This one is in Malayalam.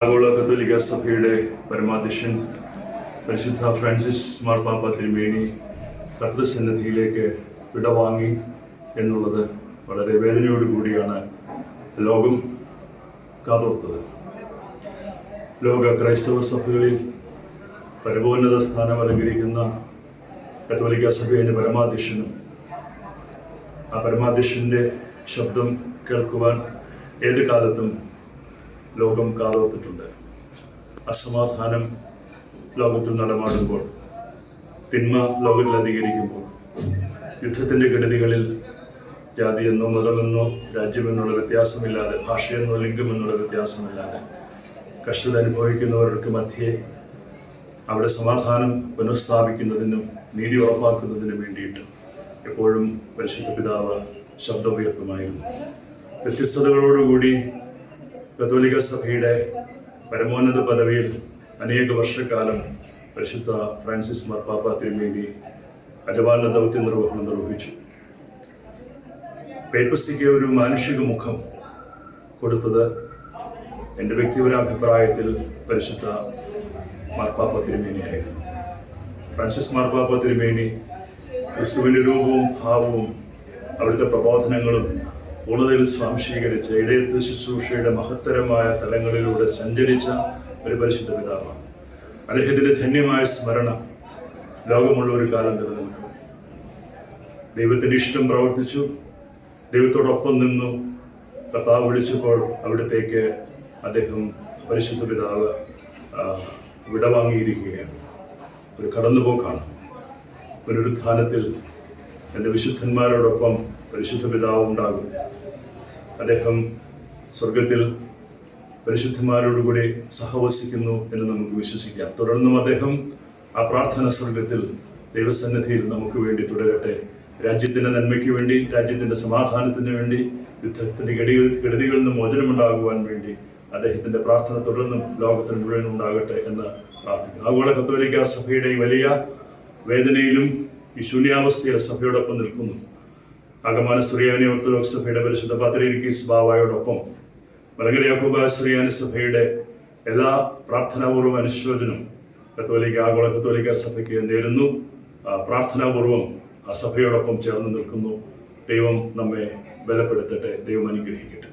ആഗോള കത്തോലിക്ക സഭയുടെ പരമാധ്യക്ഷൻ പരിശുദ്ധ ഫ്രാൻസിസ് മാർപ്പാപ്പ തിരുമേനി കർത്തൃസന്നിധിയിലേക്ക് വിടവാങ്ങി എന്നുള്ളത് വളരെ വേദനയോടുകൂടിയാണ് ലോകം കാതോർത്തത്. ലോക ക്രൈസ്തവ സഭകളിൽ പരമോന്നത സ്ഥാനം അലങ്കരിക്കുന്ന കത്തോലിക്ക സഭയുടെ പരമാധ്യക്ഷനും ആ പരമാധ്യക്ഷൻ്റെ ശബ്ദം കേൾക്കുവാൻ ഏത് കാലത്തും ലോകം കാതോർത്തിട്ടുണ്ട്. അസമാധാനം ലോകത്തിൽ നടമാടുമ്പോൾ, തിന്മ ലോകത്തിൽ അധികരിക്കുമ്പോൾ, യുദ്ധത്തിൻ്റെ കെടുതികളിൽ ജാതിയെന്നോ മതമെന്നോ രാജ്യമെന്നുള്ള വ്യത്യാസമില്ലാതെ, ഭാഷയെന്നോ ലിംഗമെന്നുള്ള വ്യത്യാസമില്ലാതെ കഷ്ടത അനുഭവിക്കുന്നവർക്ക് മധ്യേ അവിടെ സമാധാനം പുനഃസ്ഥാപിക്കുന്നതിനും നീതി ഉറപ്പാക്കുന്നതിനും വേണ്ടിയിട്ട് എപ്പോഴും പരിശുദ്ധ പിതാവ് ശബ്ദമുയർത്തുമായിരുന്നു. വ്യത്യസ്തതകളോടുകൂടി കത്തോലിക്ക സഭയുടെ പരമോന്നത പദവിയിൽ അനേക വർഷക്കാലം പരിശുദ്ധ ഫ്രാൻസിസ് മാർപ്പാപ്പ തിരുമേനി അജപാലന ദൗത്യ നിർവഹണം നിർവഹിച്ചു. പേപ്പസിക്ക് ഒരു മാനുഷിക മുഖം കൊടുത്തത് എൻ്റെ വ്യക്തിപരാഭിപ്രായത്തിൽ പരിശുദ്ധ മാർപ്പാപ്പ തിരുമേനിയായിരുന്നു. ഫ്രാൻസിസ് മാർപ്പാപ്പ തിരുമേനി ക്രിസ്തുവിൻ്റെ രൂപവും ഭാവവും അവിടുത്തെ പ്രബോധനങ്ങളും പൂർണ്ണതയിൽ സ്വാംശീകരിച്ച ഇടയത്വ ശുശ്രൂഷയുടെ മഹത്തരമായ തലങ്ങളിലൂടെ സഞ്ചരിച്ച ഒരു പരിശുദ്ധ പിതാവാണ്. അദ്ദേഹത്തിൻ്റെ ധന്യമായ സ്മരണ ലോകമുള്ള ഒരു കാലം നിലനിൽക്കും. ദൈവത്തിൻ്റെ ഇഷ്ടം പ്രവർത്തിച്ചു, ദൈവത്തോടൊപ്പം നിന്നു. കർത്താവ് വിളിച്ചപ്പോൾ അവിടത്തേക്ക് അദ്ദേഹം പരിശുദ്ധ പിതാവ് വിടവാങ്ങിയിരിക്കുകയാണ്. ഒരു കടന്നുപോക്കാണ്. പുനരുത്ഥാനത്തിൽ എൻ്റെ വിശുദ്ധന്മാരോടൊപ്പം പരിശുദ്ധ പിതാവ് ഉണ്ടാകും. അദ്ദേഹം സ്വർഗത്തിൽ പരിശുദ്ധന്മാരോടുകൂടി സഹവസിക്കുന്നു എന്ന് നമുക്ക് വിശ്വസിക്കാം. തുടർന്നും അദ്ദേഹം ആ പ്രാർത്ഥന സ്വർഗത്തിൽ ദൈവസന്നിധിയിൽ നമുക്ക് വേണ്ടി തുടരട്ടെ. രാജ്യത്തിൻ്റെ നന്മയ്ക്ക് വേണ്ടി, രാജ്യത്തിൻ്റെ സമാധാനത്തിന് വേണ്ടി, യുദ്ധത്തിൻ്റെ കെടുതികളിൽ നിന്ന് മോചനമുണ്ടാകുവാൻ വേണ്ടി അദ്ദേഹത്തിൻ്റെ പ്രാർത്ഥന തുടർന്നും ലോകത്തിന് മുഴുവൻ ഉണ്ടാകട്ടെ എന്ന് പ്രാർത്ഥിക്കുന്നു. ആഗോള കത്തോലിക്ക സഭയുടെ ഈ വലിയ വേദനയിലും ഈ ശൂന്യാവസ്ഥയിൽ സഭയോടൊപ്പം നിൽക്കുന്നു. ആഗമാന സുറിയാനി ഓർത്തഡോക്സ് സഭയുടെ പരിശുദ്ധ പാത്രീർക്കീസ് ബാവായോടൊപ്പം മലങ്കര യാക്കോബ സുറിയാനി സഭയുടെ എല്ലാ പ്രാർത്ഥനാപൂർവ്വം അനുശോചനം ആഗോള കത്തോലിക്ക സഭയ്ക്ക് നേരുന്നു. പ്രാർത്ഥനാപൂർവം ആ സഭയോടൊപ്പം ചേർന്ന് നിൽക്കുന്നു. ദൈവം നമ്മെ ബലപ്പെടുത്തട്ടെ. ദൈവം അനുഗ്രഹിക്കട്ടെ.